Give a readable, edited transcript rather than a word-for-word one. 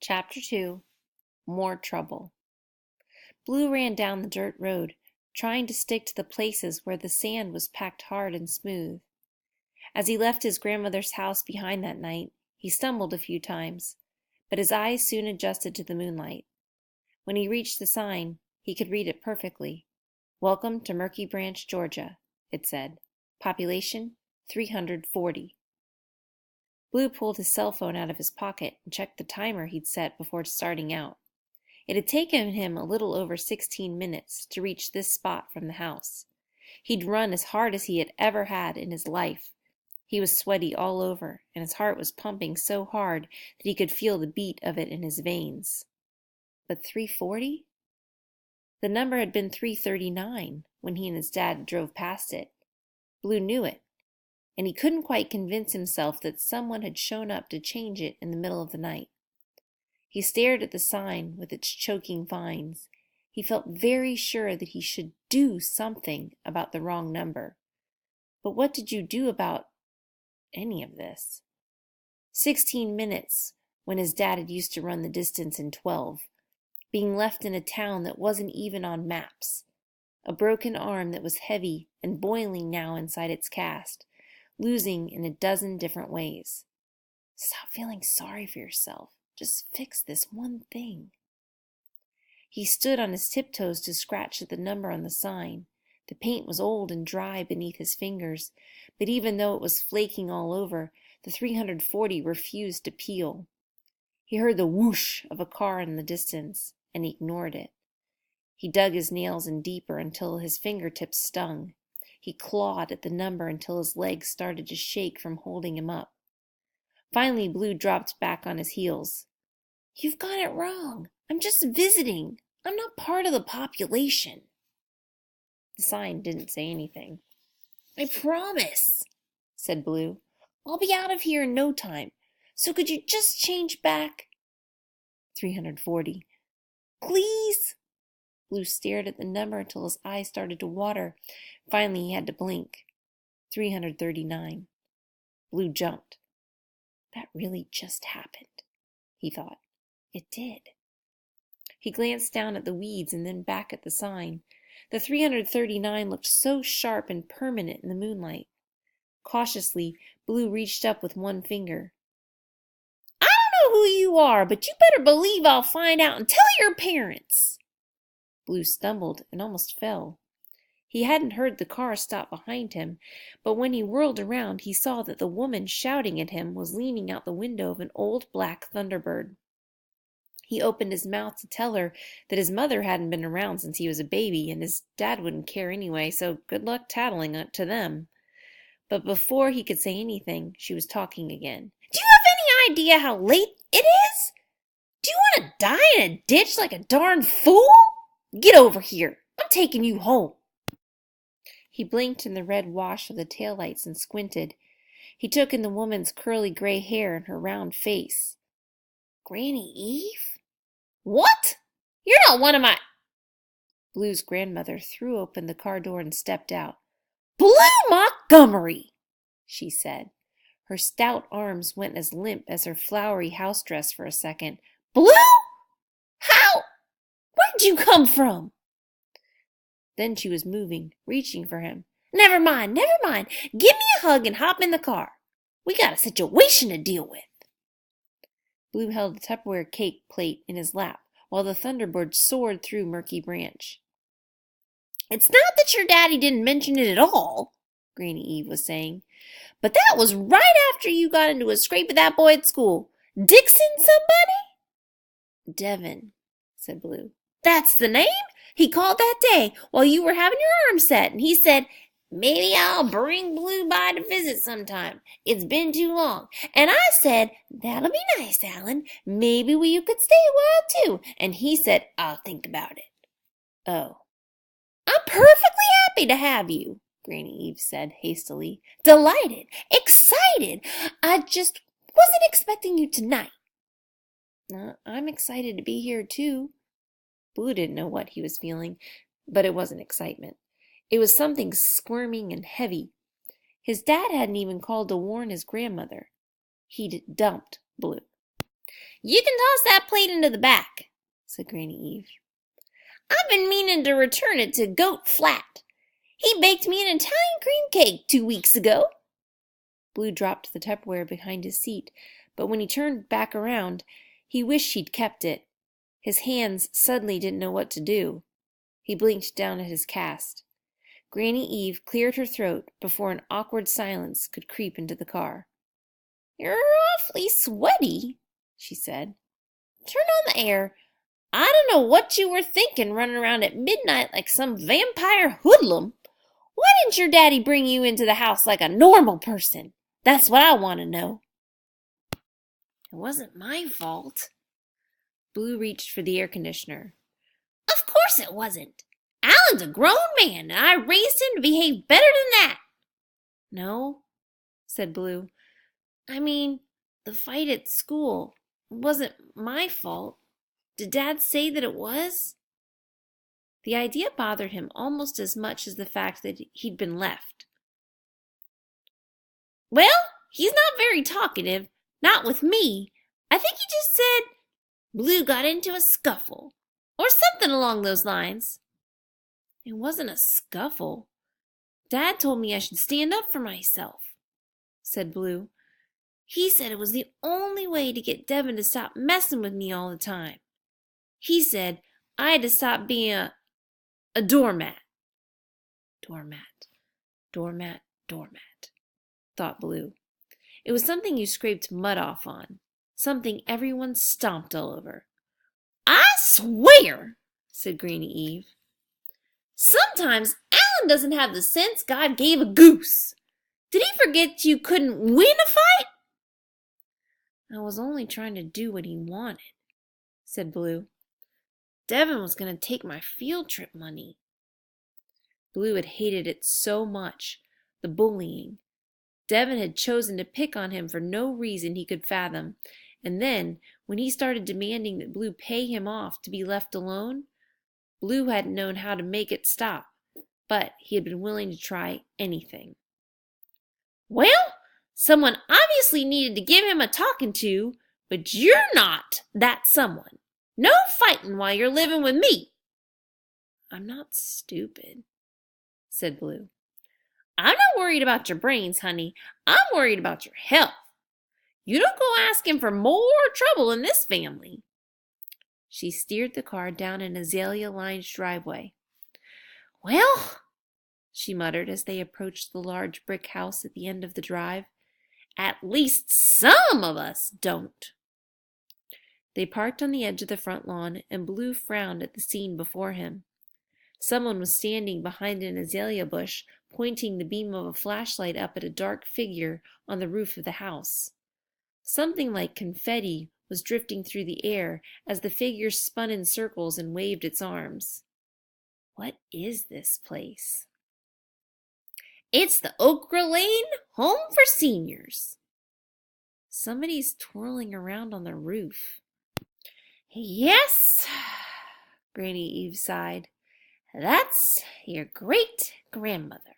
Chapter 2 More Trouble. Blue ran down the dirt road, trying to stick to the places where the sand was packed hard and smooth. As he left his grandmother's house behind that night, he stumbled a few times, but his eyes soon adjusted to the moonlight. When he reached the sign, he could read it perfectly. "Welcome to Murky Branch, Georgia," it said. "Population 340. Blue pulled his cell phone out of his pocket and checked the timer he'd set before starting out. It had taken him a little over 16 minutes to reach this spot from the house. He'd run as hard as he had ever had in his life. He was sweaty all over, and his heart was pumping so hard that he could feel the beat of it in his veins. But 340? The number had been 339 when he and his dad drove past it. Blue knew it, and he couldn't quite convince himself that someone had shown up to change it in the middle of the night. He stared at the sign with its choking vines. He felt very sure that he should do something about the wrong number. But what did you do about any of this? 16 minutes, when his dad had used to run the distance in 12. Being left in a town that wasn't even on maps. A broken arm that was heavy and boiling now inside its cast. Losing in a dozen different ways. Stop feeling sorry for yourself. Just fix this one thing. He stood on his tiptoes to scratch at the number on the sign. The paint was old and dry beneath his fingers, but even though it was flaking all over, the 340 refused to peel. He heard the whoosh of a car in the distance, and he ignored it. He dug his nails in deeper until his fingertips stung. He clawed at the number until his legs started to shake from holding him up. Finally, Blue dropped back on his heels. "You've got it wrong. I'm just visiting. I'm not part of the population." The sign didn't say anything. "I promise," said Blue. "I'll be out of here in no time. So could you just change back?" 340. "Please?" Blue stared at the number until his eyes started to water. Finally, he had to blink. 339. Blue jumped. That really just happened, he thought. It did. He glanced down at the weeds and then back at the sign. The 339 looked so sharp and permanent in the moonlight. Cautiously, Blue reached up with one finger. "I don't know who you are, but you better believe I'll find out and tell your parents." Blue stumbled and almost fell. He hadn't heard the car stop behind him, but when he whirled around, he saw that the woman shouting at him was leaning out the window of an old black Thunderbird. He opened his mouth to tell her that his mother hadn't been around since he was a baby, and his dad wouldn't care anyway, so good luck tattling it to them. But before he could say anything, she was talking again. "Do you have any idea how late it is? Do you want to die in a ditch like a darn fool? Get over here. I'm taking you home." He blinked in the red wash of the taillights and squinted. He took in the woman's curly gray hair and her round face. "Granny Eve? What? You're not one of my—" Blue's grandmother threw open the car door and stepped out. "Blue Montgomery," she said. Her stout arms went as limp as her flowery house dress for a second. "Blue? How? Where'd you come from?" Then she was moving, reaching for him. Never mind. Give me a hug and hop in the car. We got a situation to deal with." Blue held a Tupperware cake plate in his lap while the Thunderbird soared through Murky Branch. "It's not that your daddy didn't mention it at all," Granny Eve was saying, "but that was right after you got into a scrape with that boy at school. Dixon somebody?" "Devin," said Blue. "That's the name? He called that day while you were having your arm set, and he said, 'Maybe I'll bring Blue by to visit sometime. It's been too long.' And I said, 'That'll be nice, Alan. Maybe you could stay a while, too.' And he said, 'I'll think about it.'" "Oh." "I'm perfectly happy to have you," Granny Eve said hastily. "Delighted. Excited. I just wasn't expecting you tonight." "I'm excited to be here, too." Blue didn't know what he was feeling, but it wasn't excitement. It was something squirming and heavy. His dad hadn't even called to warn his grandmother. He'd dumped Blue. You can toss that plate into the back, said Granny Eve. I've been meaning to return it to Goat Flat. He baked me an Italian cream cake 2 weeks ago. Blue dropped the Tupperware behind his seat, but when he turned back around, he wished he'd kept it. His hands suddenly didn't know what to do. He blinked down at his cast. Granny Eve cleared her throat before an awkward silence could creep into the car. You're awfully sweaty, she said. Turn on the air. I don't know what you were thinking running around at midnight like some vampire hoodlum. Why didn't your daddy bring you into the house like a normal person? That's what I want to know. It wasn't my fault. Blue reached for the air conditioner. Of course it wasn't. Alan's a grown man, and I raised him to behave better than that. No, said Blue. I mean, the fight at school wasn't my fault. Did Dad say that it was? The idea bothered him almost as much as the fact that he'd been left. Well, he's not very talkative. Not with me. I think he just said Blue got into a scuffle, or something along those lines. It wasn't a scuffle. Dad told me I should stand up for myself, said Blue. He said it was the only way to get Devin to stop messing with me all the time. He said I had to stop being a doormat. Doormat, doormat, doormat, thought Blue. It was something you scraped mud off on, something everyone stomped all over. I swear, said Granny Eve. Sometimes Alan doesn't have the sense God gave a goose. Did he forget you couldn't win a fight? I was only trying to do what he wanted, said Blue. Devin was going to take my field trip money. Blue had hated it so much, the bullying. Devin had chosen to pick on him for no reason he could fathom, and then, when he started demanding that Blue pay him off to be left alone, Blue hadn't known how to make it stop, but he had been willing to try anything. Well, someone obviously needed to give him a talking to, but you're not that someone. No fighting while you're living with me. I'm not stupid, said Blue. I'm not worried about your brains, honey. I'm worried about your health. You don't go asking for more trouble in this family. She steered the car down an azalea-lined driveway. Well, she muttered as they approached the large brick house at the end of the drive, at least some of us don't. They parked on the edge of the front lawn, and Blue frowned at the scene before him. Someone was standing behind an azalea bush, pointing the beam of a flashlight up at a dark figure on the roof of the house. Something like confetti was drifting through the air as the figure spun in circles and waved its arms. What is this place? It's the Okra Lane Home for Seniors. Somebody's twirling around on the roof. Yes, Granny Eve sighed. That's your great-grandmother.